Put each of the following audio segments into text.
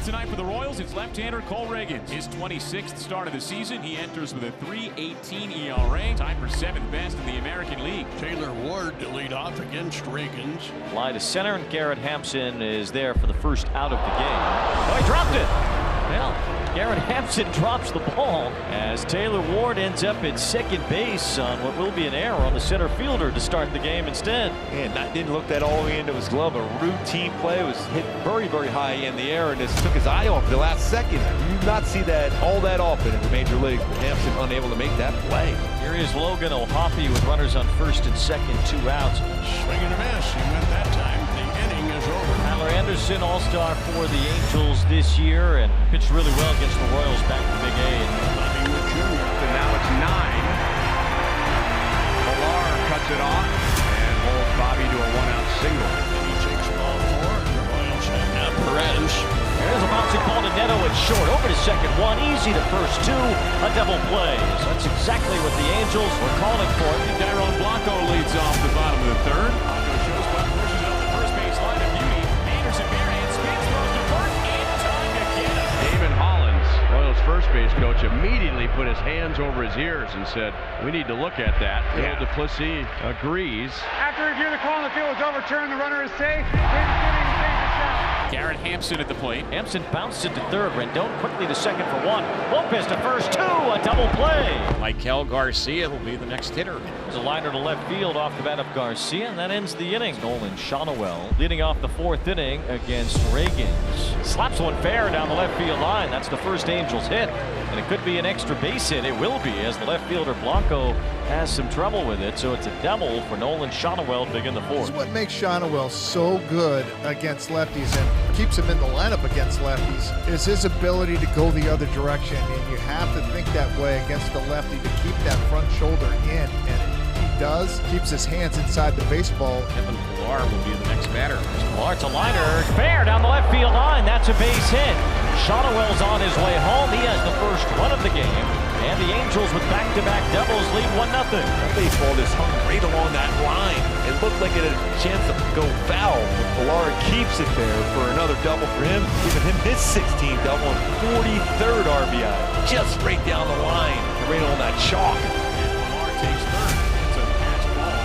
tonight for the Royals, it's left-hander Cole Reagans. His 26th start of the season. He enters with a .318 ERA, tied for 7th best in the American League. Taylor Ward to lead off against Reagans. Fly to center, and Garrett Hampson is there for the first out of the game. Oh, he dropped it. Well, Garrett Hampson drops the ball as Taylor Ward ends up at second base on what will be an error on the center fielder to start the game instead. And that didn't look that all the way into his glove. A routine play. It was hit very, very high in the air and just took his eye off the last second. You do not see that all that often in the major leagues. But Hampson unable to make that play. Here is Logan O'Hoppe with runners on first and second, 2 outs. Swing and a miss. He went that time. The inning is over. Tyler Anderson, all-star for the Angels this year, and pitched really well against the Royals back to Big A. Bobby Witt Jr. And now it's 9. Pilar cuts it off and holds Bobby to a 1-out single. And he takes ball 4. And the Royals have now Perez. There's a bouncing ball to Neto at short. Over to second one. Easy to first 2. A double play. So that's exactly what the Angels were calling for. Dairon Blanco leads off the bottom of the third. Blanco shows what pushes it on the first base line of beauty. Anderson barehand spins, throws to first, in time to get him. David Hollins, Royals first base coach, immediately put his hands over his ears and said, we need to look at that. Phil Duplessis agrees. After review, the call on the field is overturned. The runner is safe. Davis Giddings takes a shot. Garrett Hampson at the plate. Hampson bounced into third. Rendon quickly to second for 1. Lopez to first 2. A double play. Michael Garcia will be the next hitter. There's a liner to left field off the bat of Garcia, and that ends the inning. Nolan Shonowell leading off the 4th inning against Reagans. Slaps one fair down the left field line. That's the first Angels hit, and it could be an extra base hit. It will be, as the left fielder Blanco has some trouble with it. So it's a double for Nolan Shonowell to begin the 4th. This is what makes Shonowell so good against lefties and keeps him in the lineup against lefties is his ability to go the other direction. And you have to think that way against a lefty to keep that front shoulder in. And he does. Keeps his hands inside the baseball. Kevin Pilar will be the next batter. Pilar to liner. Fair down the left field line. That's a base hit. Shonowell's on his way home. He has the first run of the game. And the Angels with back-to-back doubles lead 1-0. That baseball just hung right along that line. It looked like it had a chance to go foul, but Pilar keeps it there for another double for him, giving him his 16th double and 43rd RBI. Just right down the line, right on that chalk. And Pilar takes third. It's a catch ball.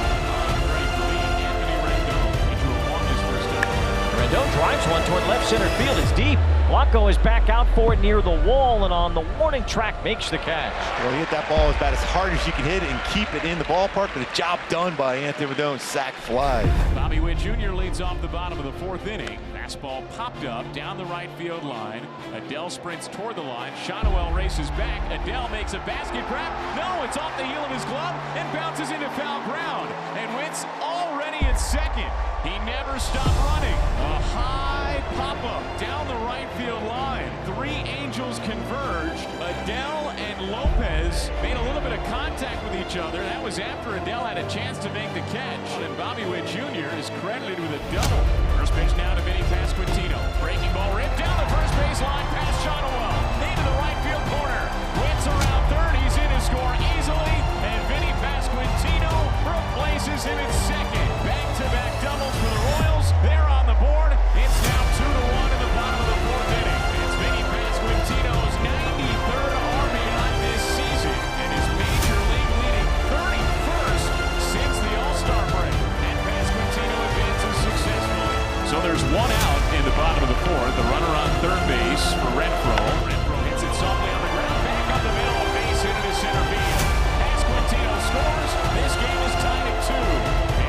Great lead, Anthony Rendon. He drew a walk his first inning. Rendon drives one toward left center field. It's deep. Blanco is back out for it near the wall, and on the warning track makes the catch. Well, he hit that ball about as hard as you can hit it and keep it in the ballpark, but a job done by Anthony Rendon. Sac fly. Bobby Witt Jr. leads off the bottom of the 4th inning. Fastball popped up down the right field line. Adele sprints toward the line. Shonowell races back. Adele makes a basket grab. No, it's off the heel of his glove and bounces into foul ground. And Witt's already at second. He never stopped running. A high pop-up down the right field line. 3 Angels converged. Adele and Lopez made a little bit of contact with each other. That was after Adele had a chance to make the catch. And Bobby Witt Jr. is credited with a double. First pitch now to Vinny Pasquantino. Breaking ball ripped down the first base line past Shonowell. Into the right field corner. Witt's around third. He's in to score easily. And Vinny Pasquantino replaces him at second. Back-to-back doubles for the Royals. They're on the board. It's now 2-1 in the bottom of the 4th inning. It's Vinny Pasquantino's 93rd RBI this season and his major league leading 31st since the All-Star break. And Pasquantino advances successfully. So there's 1 out in the bottom of the 4th. The runner on third base for Renfroe. Renfroe hits it softly on the ground. Back up the middle. A base hit into center field. Pasquantino scores. This game is tied at 2.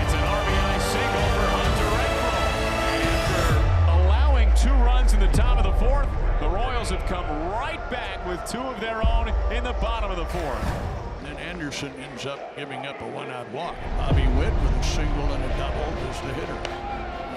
It's an RBI single for Hunter Renfroe. And after allowing 2 runs in the top of the 4th, the Royals have come right back with 2 of their own in the bottom of the 4th. And Anderson ends up giving up a 1-out walk. Bobby Witt with a single and a double is the hitter.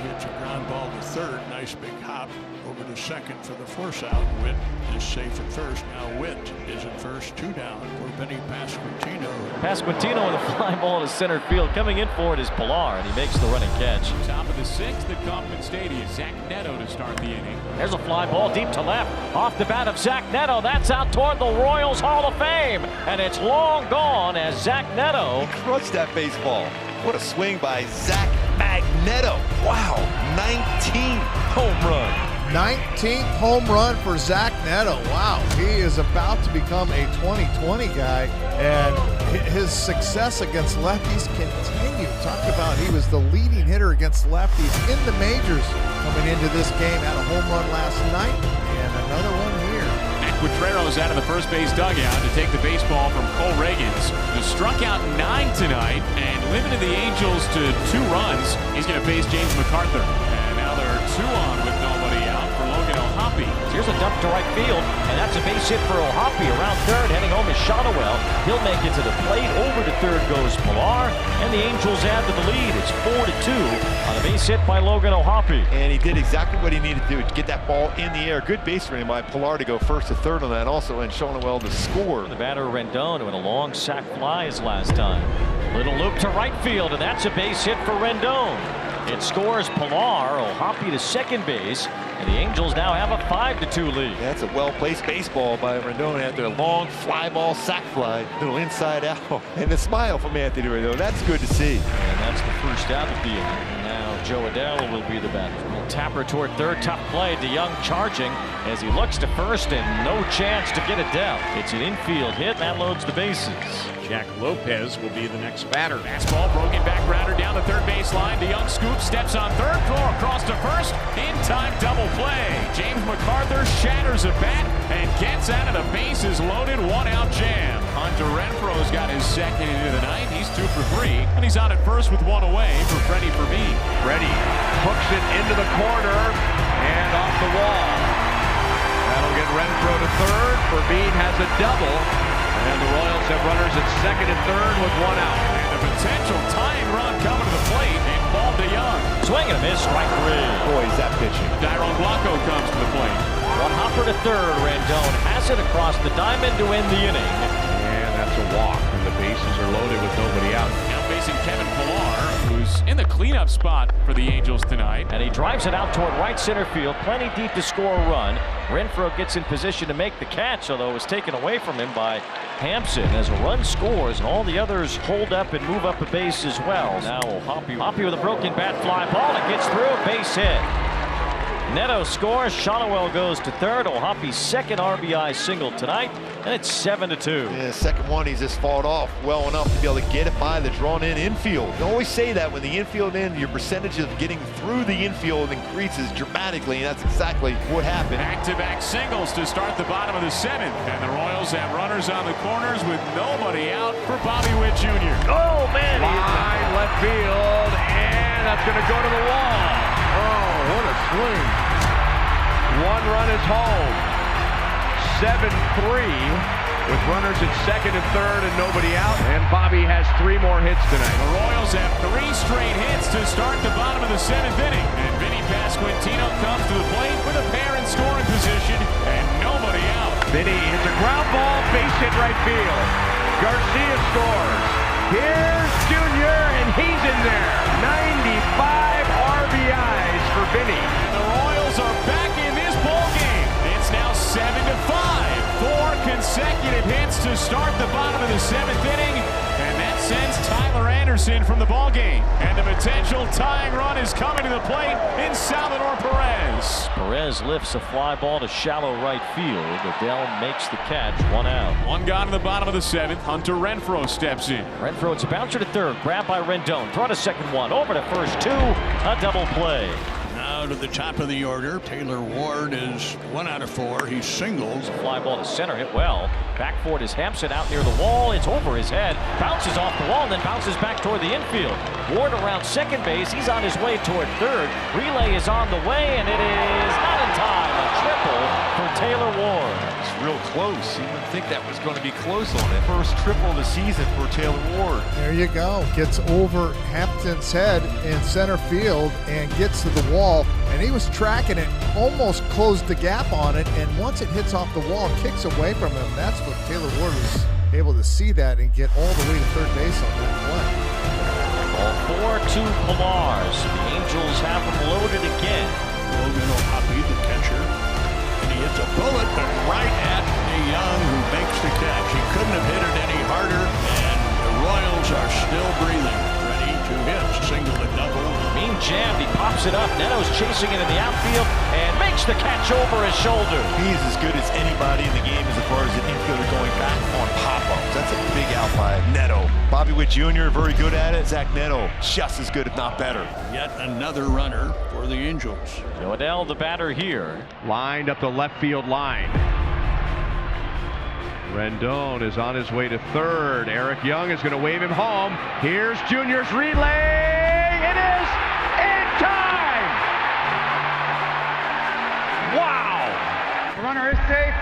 He hits a ground ball to third. Nice big hop over to second for the force out. Witt is safe at first. Now Witt is at first. 2 down for Vinny Pasquantino. Pasquantino with a fly ball to center field. Coming in for it is Pilar, and he makes the running catch. Top of the 6th at Kauffman Stadium. Zach Neto to start the inning. There's a fly ball deep to left. Off the bat of Zach Neto. That's out toward the Royals Hall of Fame. And it's long gone as Zach Neto He crushed that baseball. What a swing by Zach Magneto. Wow, 19 home run. 19th home run for Zach Neto. Wow, he is about to become a 2020 guy, and his success against lefties continue. Talked about he was the leading hitter against lefties in the majors coming into this game. Had a home run last night and another one here. And Quintreros out of the first base dugout to take the baseball from Cole Reagans, who struck out 9 tonight and limited the Angels to 2 runs. He's going to face James McArthur. And now there are 2 on with nobody out for Logan O'Hoppe. Here's a dump to right field, and that's a base hit for O'Hoppe. Around third, heading home is Shotwell. He'll make it to the plate. Over to third goes Pilar, and the Angels add to the lead. It's 4-2 on a base hit by Logan O'Hoppe. And he did exactly what he needed to do to get that ball in the air. Good base running by Pilar to go first to third on that also, and Shotwell to score. The batter Rendon, who had a long sac fly his last time. Little loop to right field, and that's a base hit for Rendon. It scores Pilar. O'Hoppe to second base, and the Angels now have a 5-2 lead. That's a well-placed baseball by Rendon after a long fly ball sac fly, little inside out, and the smile from Anthony Rendon. That's good to see. And that's the first out of the inning. Now Joe Adell will be the batter. Tapper toward third, tough play. DeYoung charging as he looks to first, and no chance to get Adell. It's an infield hit that loads the bases. Jack Lopez will be the next batter. Fastball, broken back grounder down the third baseline. DeYoung scoops, steps on third, throw across to first. In time, double play. James McArthur shatters a bat and gets out of the bases loaded 1-out jam. Hunter Renfroe's got his second into the night. He's 2 for 3, and he's on at first with 1 away for Freddie Fermin. Freddie hooks it into the corner and off the wall. That'll get Renfroe to third. Fermin has a double, and the Royals have runners at second and third with 1 out. And a potential tying run coming to the plate, and ball DeYoung. Swing and a miss, strike 3. Boy, is that pitching. Dairon Blanco comes to the plate. One hopper to third. Rendon has it across the diamond to end the inning. And that's a walk, and the bases are loaded with nobody out. Now facing Kevin Pilar, who's in the cleanup spot for the Angels tonight. And he drives it out toward right center field, plenty deep to score a run. Renfroe gets in position to make the catch, although it was taken away from him by Hampson as a run scores, and all the others hold up and move up a base as well. Now O'Hoppe with a broken bat fly ball. It gets through, base hit. Neto scores. Shotwell goes to third. O'Hoppe's second RBI single tonight, and it's 7-2. Yeah, second one, he's just fought off well enough to be able to get it by the drawn-in infield. You always say that when the infield in, your percentage of getting through the infield increases dramatically, and that's exactly what happened. Back-to-back singles to start the bottom of the 7th, and the Royals have runners on the corners with nobody out for Bobby Witt Jr. Oh, man! Line left field, and that's going to go to the wall. Oh, what a swing. 1 run is home. 7-3 with runners at second and third and nobody out. And Bobby has 3 more hits tonight. The Royals have 3 straight hits to start the bottom of the 7th inning. And Vinny Pasquantino comes to the plate with a pair in scoring position and nobody out. Vinny hits a ground ball, base hit right field. Garcia scores. Here's Junior, and he's in there. 95 RBIs for Vinny. And the Royals are back in this ball game. It's now 7-5. 4 consecutive hits to start the bottom of the 7th inning, and that sends Tyler Anderson from the ball game. And the potential tying run is coming to the plate in Salvador Perez. Perez lifts a fly ball to shallow right field. Adell makes the catch, 1 out. 1 gone in the bottom of the 7th. Hunter Renfroe steps in. Renfroe, it's a bouncer to third, grabbed by Rendon. Throw to second 1, over to first 2, a double play. Now to the top of the order, Taylor Ward is 1 out of 4. He singles. Fly ball to center, hit well. Back for it is Hampson out near the wall. It's over his head, bounces off the wall, and then bounces back toward the infield. Ward around second base. He's on his way toward third. Relay is on the way, and it is not in time. A triple for Taylor Ward. It's real close. You wouldn't think that was going to be close on it. First triple of the season for Taylor Ward. There you go. Gets over Hampton's head in center field and gets to the wall. And he was tracking it, almost closed the gap on it. And once it hits off the wall, kicks away from him. That's what Taylor Ward was able to see that and get all the way to third base on that play. Ball 4-2 Pilars. The Angels have them loaded again. Logan O'Hoppe, the catcher. And he hits a bullet, but right at DeYoung, who makes the catch. He couldn't have hit it any harder, and the Royals are still breathing. Ready to hit. Single and double. Mean jammed, he pops it up. Neto's chasing it in the outfield and makes makes the catch over his shoulder. He's as good as anybody in the game as far as an infielder going back on pop-ups. That's a big out by Neto. Bobby Witt Jr. very good at it. Zach Neto just as good, if not better. Yet another runner for the Angels. Jo Adell, the batter here. Lined up the left field line. Rendon is on his way to third. Eric Young is going to wave him home. Here's Junior's relay. It is in time. Wow. The runner is safe.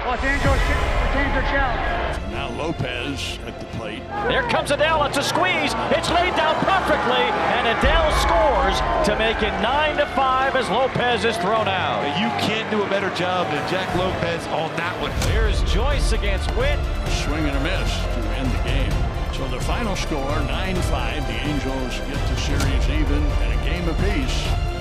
Los Angeles retains their challenge. So now Lopez at the plate. There comes Adell. It's a squeeze. It's laid down perfectly, and Adell scores to make it 9-5 as Lopez is thrown out. You can't do a better job than Jack Lopez on that one. Here's Joyce against Witt. Swing and a miss to end the game. So the final score, 9-5. The Angels get the series even and a game apiece.